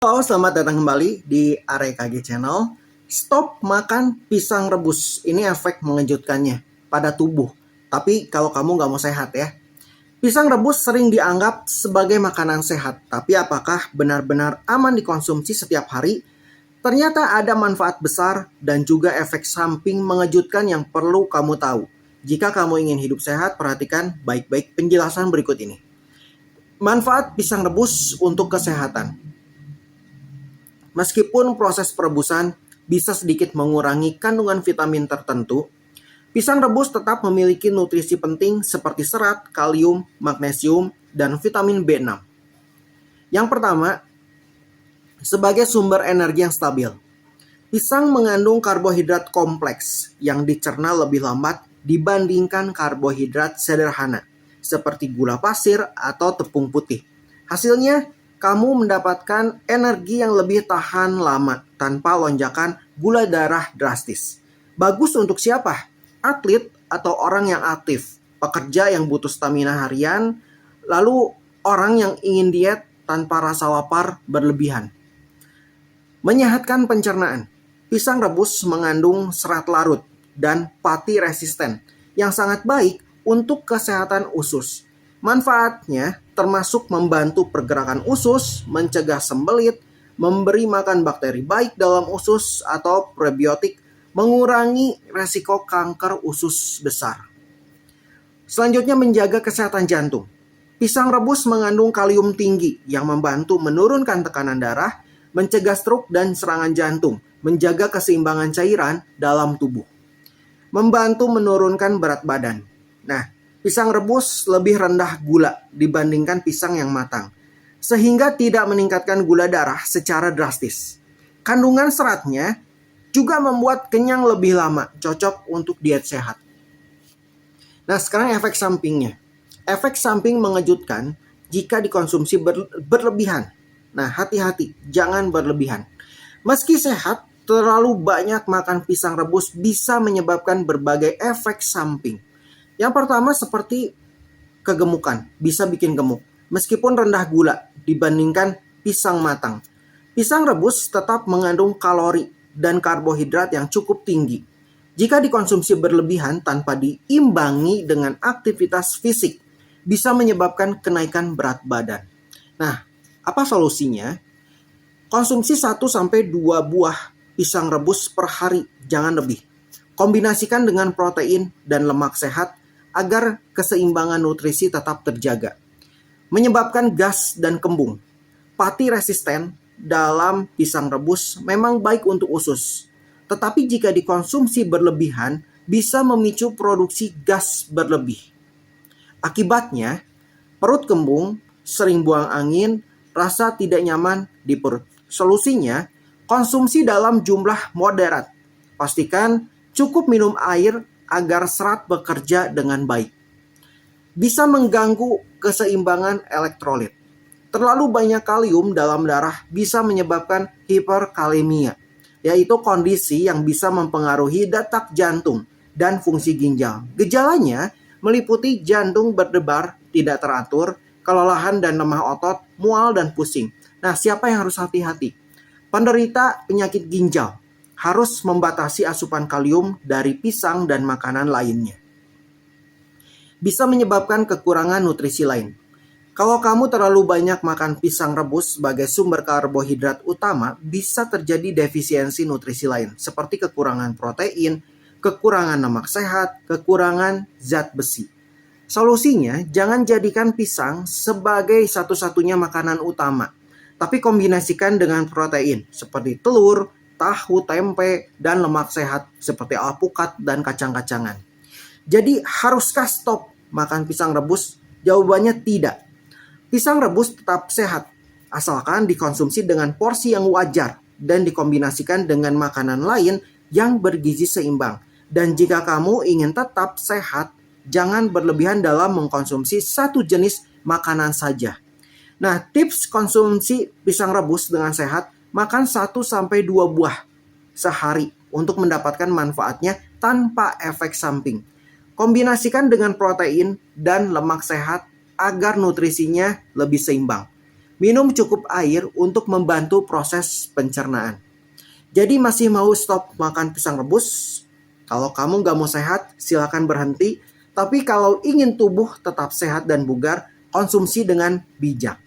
Halo, selamat datang kembali di AREKG Channel. Stop makan pisang rebus. Ini efek mengejutkannya pada tubuh. Tapi kalau kamu nggak mau sehat ya. Pisang rebus sering dianggap sebagai makanan sehat. Tapi apakah benar-benar aman dikonsumsi setiap hari? Ternyata ada manfaat besar dan juga efek samping mengejutkan yang perlu kamu tahu. Jika kamu ingin hidup sehat, perhatikan baik-baik penjelasan berikut ini. Manfaat pisang rebus untuk kesehatan. Meskipun proses perebusan bisa sedikit mengurangi kandungan vitamin tertentu, pisang rebus tetap memiliki nutrisi penting seperti serat, kalium, magnesium, dan vitamin B6. Yang pertama, sebagai sumber energi yang stabil. Pisang mengandung karbohidrat kompleks yang dicerna lebih lambat dibandingkan karbohidrat sederhana, seperti gula pasir atau tepung putih. Hasilnya, kamu mendapatkan energi yang lebih tahan lama tanpa lonjakan gula darah drastis. Bagus untuk siapa? Atlet atau orang yang aktif, pekerja yang butuh stamina harian, lalu orang yang ingin diet tanpa rasa lapar berlebihan. Menyehatkan pencernaan. Pisang rebus mengandung serat larut dan pati resisten yang sangat baik untuk kesehatan usus. Manfaatnya termasuk membantu pergerakan usus, mencegah sembelit, memberi makan bakteri baik dalam usus atau prebiotik, mengurangi resiko kanker usus besar. Selanjutnya menjaga kesehatan jantung. Pisang rebus mengandung kalium tinggi yang membantu menurunkan tekanan darah, mencegah stroke dan serangan jantung, menjaga keseimbangan cairan dalam tubuh. Membantu menurunkan berat badan. Nah, pisang rebus lebih rendah gula dibandingkan pisang yang matang, sehingga tidak meningkatkan gula darah secara drastis. Kandungan seratnya juga membuat kenyang lebih lama, cocok untuk diet sehat. Nah, sekarang efek sampingnya. Efek samping mengejutkan jika dikonsumsi berlebihan. Nah, hati-hati, jangan berlebihan. Meski sehat, terlalu banyak makan pisang rebus bisa menyebabkan berbagai efek samping. Yang pertama seperti kegemukan, bisa bikin gemuk. Meskipun rendah gula dibandingkan pisang matang. Pisang rebus tetap mengandung kalori dan karbohidrat yang cukup tinggi. Jika dikonsumsi berlebihan tanpa diimbangi dengan aktivitas fisik, bisa menyebabkan kenaikan berat badan. Nah, apa solusinya? Konsumsi 1-2 buah pisang rebus per hari, jangan lebih. Kombinasikan dengan protein dan lemak sehat agar keseimbangan nutrisi tetap terjaga. Menyebabkan gas dan kembung. Pati resisten dalam pisang rebus memang baik untuk usus. Tetapi jika dikonsumsi berlebihan, bisa memicu produksi gas berlebih. Akibatnya, perut kembung, sering buang angin, rasa tidak nyaman di perut. Solusinya, konsumsi dalam jumlah moderat. Pastikan cukup minum air agar serat bekerja dengan baik. Bisa mengganggu keseimbangan elektrolit. Terlalu banyak kalium dalam darah bisa menyebabkan hiperkalemia, yaitu kondisi yang bisa mempengaruhi detak jantung dan fungsi ginjal. Gejalanya meliputi jantung berdebar, tidak teratur, kelelahan dan lemah otot, mual dan pusing. Nah, siapa yang harus hati-hati? Penderita penyakit ginjal harus membatasi asupan kalium dari pisang dan makanan lainnya. Bisa menyebabkan kekurangan nutrisi lain. Kalau kamu terlalu banyak makan pisang rebus sebagai sumber karbohidrat utama, bisa terjadi defisiensi nutrisi lain, seperti kekurangan protein, kekurangan lemak sehat, kekurangan zat besi. Solusinya, jangan jadikan pisang sebagai satu-satunya makanan utama, tapi kombinasikan dengan protein, seperti telur, tahu, tempe, dan lemak sehat, seperti alpukat dan kacang-kacangan. Jadi, haruskah stop makan pisang rebus? Jawabannya tidak. Pisang rebus tetap sehat, asalkan dikonsumsi dengan porsi yang wajar dan dikombinasikan dengan makanan lain yang bergizi seimbang. Dan jika kamu ingin tetap sehat, jangan berlebihan dalam mengkonsumsi satu jenis makanan saja. Nah, tips konsumsi pisang rebus dengan sehat, makan 1-2 buah sehari untuk mendapatkan manfaatnya tanpa efek samping. Kombinasikan dengan protein dan lemak sehat agar nutrisinya lebih seimbang. Minum cukup air untuk membantu proses pencernaan. Jadi masih mau stop makan pisang rebus? Kalau kamu nggak mau sehat, silakan berhenti. Tapi kalau ingin tubuh tetap sehat dan bugar, konsumsi dengan bijak.